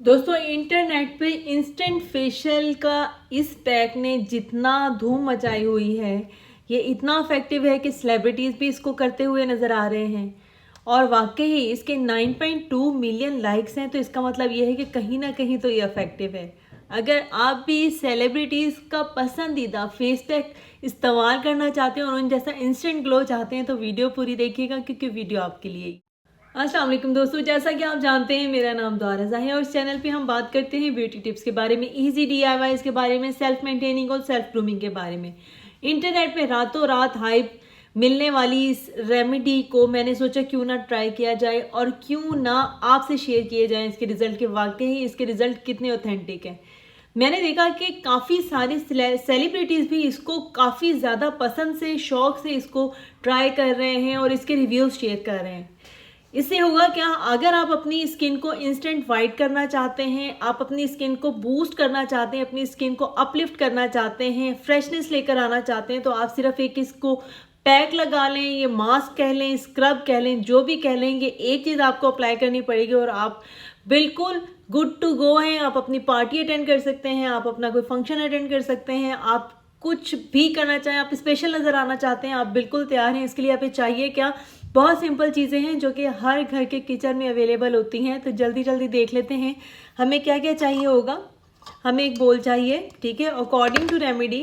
दोस्तों, इंटरनेट पे instant facial का इस पैक ने जितना धूम मचाई हुई है, ये इतना इफेक्टिव है कि सेलिब्रिटीज़ भी इसको करते हुए नज़र आ रहे हैं। और वाकई इसके 9.2 मिलियन लाइक्स हैं, तो इसका मतलब ये है कि कहीं ना कहीं तो ये इफेक्टिव है। अगर आप भी सेलिब्रिटीज़ का पसंदीदा फेस पैक इस्तेमाल करना चाहते हैं और उन जैसा इंस्टेंट ग्लो चाहते हैं, तो वीडियो पूरी देखिएगा, क्योंकि वीडियो आपके लिए। अस्सलाम वालेकुम दोस्तों, जैसा कि आप जानते हैं मेरा नाम द्वारजा है और इस चैनल पे हम बात करते हैं ब्यूटी टिप्स के बारे में, इजी DIYs के बारे में, सेल्फ मेंटेनिंग और सेल्फ ग्रूमिंग के बारे में। इंटरनेट पे रातों रात हाइप मिलने वाली इस रेमेडी को मैंने सोचा क्यों ना ट्राई किया जाए और क्यों ना आपसे शेयर किए जाएं इसके रिजल्ट के। वाकई इसके रिजल्ट कितने ऑथेंटिक हैं। मैंने देखा कि काफ़ी सारे सेलिब्रिटीज़ भी इसको काफ़ी ज़्यादा पसंद से, शौक से इसको ट्राई कर रहे हैं और इसके रिव्यूज़ शेयर कर रहे हैं। इससे होगा क्या, अगर आप अपनी स्किन को इंस्टेंट वाइट करना चाहते हैं, आप अपनी स्किन को बूस्ट करना चाहते हैं, अपनी स्किन को अपलिफ्ट करना चाहते हैं, फ्रेशनेस लेकर आना चाहते हैं, तो आप सिर्फ एक इसको पैक लगा लें, ये मास्क कह लें, स्क्रब कह लें, जो भी कह लेंगे, एक चीज़ आपको अप्लाई करनी पड़ेगी और आप बिल्कुल गुड टू गो हैं। आप अपनी पार्टी अटेंड कर सकते हैं, आप अपना कोई फंक्शन अटेंड कर सकते हैं, आप कुछ भी करना चाहें, आप स्पेशल नज़र आना चाहते हैं, आप बिल्कुल तैयार हैं। इसके लिए आप चाहिए क्या, बहुत सिंपल चीज़ें हैं जो कि हर घर के किचन में अवेलेबल होती हैं। तो जल्दी जल्दी देख लेते हैं हमें क्या क्या चाहिए होगा। हमें एक बोल चाहिए, ठीक है। अकॉर्डिंग टू रेमेडी,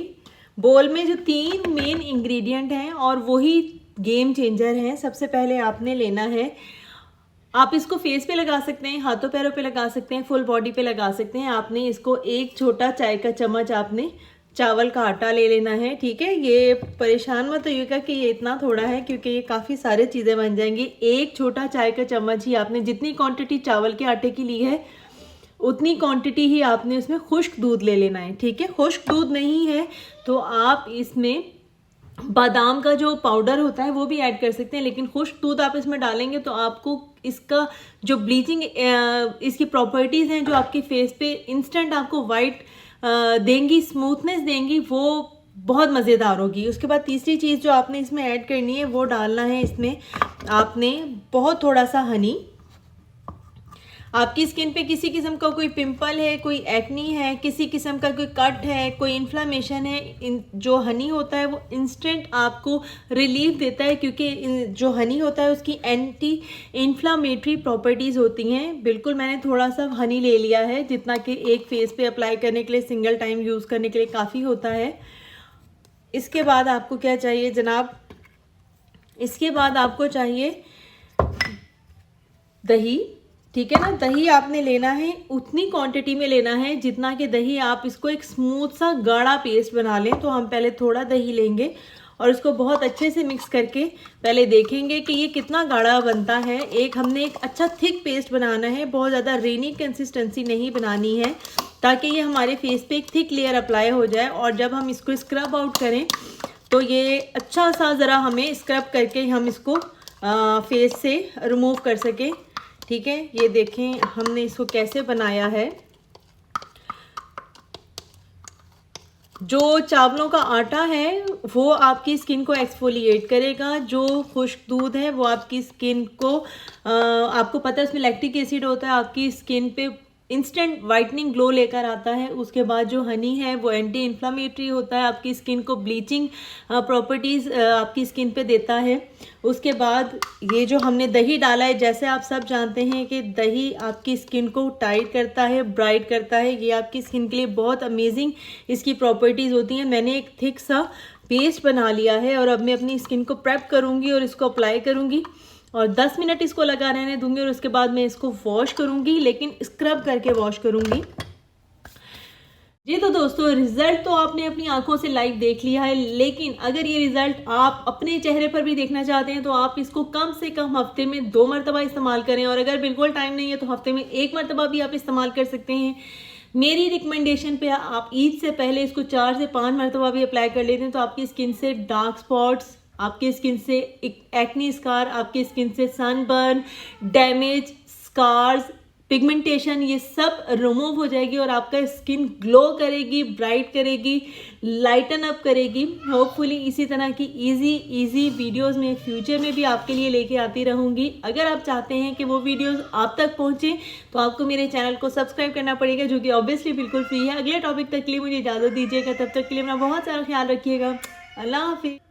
बोल में जो 3 मेन इंग्रेडिएंट हैं और वही गेम चेंजर हैं। सबसे पहले आपने लेना है, आप इसको फेस पे लगा सकते हैं, हाथों पैरों पे लगा सकते हैं, फुल बॉडी पे लगा सकते हैं। आपने इसको एक छोटा चाय का चम्मच आपने चावल का आटा ले लेना है, ठीक है। ये परेशान मत होइएगा कि ये इतना थोड़ा है, क्योंकि ये काफ़ी सारी चीज़ें बन जाएंगी। एक छोटा चाय का चम्मच ही आपने, जितनी क्वांटिटी चावल के आटे की ली है उतनी क्वांटिटी ही आपने उसमें खुश्क दूध ले लेना है, ठीक है। खुश्क दूध नहीं है तो आप इसमें बादाम का जो पाउडर होता है वो भी ऐड कर सकते हैं, लेकिन खुश्क दूध आप इसमें डालेंगे तो आपको इसका जो ब्लीचिंग इसकी प्रॉपर्टीज़ हैं, जो आपके फेस पे इंस्टेंट आपको वाइट देंगी, स्मूथनेस देंगी, वो बहुत मज़ेदार होगी। उसके बाद तीसरी चीज़ जो आपने इसमें ऐड करनी है वो डालना है इसमें आपने बहुत थोड़ा सा हनी। आपकी स्किन पे किसी किस्म का कोई पिंपल है, कोई एक्नी है, किसी किस्म का कोई कट है, कोई इन्फ्लामेशन है, जो हनी होता है वो इंस्टेंट आपको रिलीफ देता है, क्योंकि जो हनी होता है उसकी एंटी इन्फ्लामेटरी प्रॉपर्टीज़ होती हैं। बिल्कुल मैंने थोड़ा सा हनी ले लिया है, जितना कि एक फेस पे अप्लाई करने के लिए, सिंगल टाइम यूज़ करने के लिए काफ़ी होता है। इसके बाद आपको क्या चाहिए जनाब, इसके बाद आपको चाहिए दही, ठीक है ना। दही आपने लेना है, उतनी क्वांटिटी में लेना है जितना कि दही आप इसको एक स्मूथ सा गाढ़ा पेस्ट बना लें। तो हम पहले थोड़ा दही लेंगे और इसको बहुत अच्छे से मिक्स करके पहले देखेंगे कि ये कितना गाढ़ा बनता है। हमने एक अच्छा थिक पेस्ट बनाना है, बहुत ज़्यादा रेनी कंसिस्टेंसी नहीं बनानी है, ताकि ये हमारे फेस पे एक थिक लेयर अप्लाई हो जाए और जब हम इसको स्क्रब आउट करें तो ये अच्छा सा ज़रा हमें स्क्रब करके हम इसको फेस से रिमूव कर सकें, ठीक है। ये देखें हमने इसको कैसे बनाया है। जो चावलों का आटा है वो आपकी स्किन को एक्सफोलिएट करेगा, जो खुश्क दूध है वो आपकी स्किन को आपको पता है उसमें लैक्टिक एसिड होता है, आपकी स्किन पे इंस्टेंट वाइटनिंग ग्लो लेकर आता है। उसके बाद जो हनी है वो एंटी इन्फ्लामेटरी होता है, आपकी स्किन को ब्लीचिंग प्रॉपर्टीज़ आपकी स्किन पे देता है। उसके बाद ये जो हमने दही डाला है, जैसे आप सब जानते हैं कि दही आपकी स्किन को टाइट करता है, ब्राइट करता है, ये आपकी स्किन के लिए बहुत अमेजिंग इसकी प्रॉपर्टीज़ होती हैं। मैंने एक थिक सा पेस्ट बना लिया है और अब मैं अपनी स्किन को प्रेप करूँगी और इसको अप्लाई करूँगी और 10 मिनट इसको लगा रहने दूंगी और उसके बाद मैं इसको वॉश करूंगी, लेकिन स्क्रब करके वॉश करूंगी जी। तो दोस्तों, रिजल्ट तो आपने अपनी आंखों से लाइव देख लिया है, लेकिन अगर ये रिजल्ट आप अपने चेहरे पर भी देखना चाहते हैं तो आप इसको कम से कम हफ्ते में 2 मरतबा इस्तेमाल करें, और अगर बिल्कुल टाइम नहीं है तो हफ्ते में 1 मरतबा भी आप इस्तेमाल कर सकते हैं। मेरी रिकमेंडेशन पे आप ईद से पहले इसको 4 से 5 मरतबा भी अप्लाई कर लेते हैं तो आपकी स्किन से डार्क स्पॉट्स, आपकी स्किन से एक्नी स्कार, आपकी स्किन से सनबर्न, डैमेज, स्कार्स, पिगमेंटेशन, ये सब रिमूव हो जाएगी और आपका स्किन ग्लो करेगी, ब्राइट करेगी, लाइटन अप करेगी। होपफुली इसी तरह की इजी वीडियोस में फ्यूचर में भी आपके लिए लेके आती रहूँगी। अगर आप चाहते हैं कि वो वीडियोस आप तक पहुँचे तो आपको मेरे चैनल को सब्सक्राइब करना पड़ेगा, जो कि ऑब्वियसली बिल्कुल फ्री है। अगले टॉपिक तक के लिए मुझे इजाज़त दीजिएगा, तब तक के लिए अपना बहुत सारा ख्याल रखिएगा। अल्लाह हाफिज़।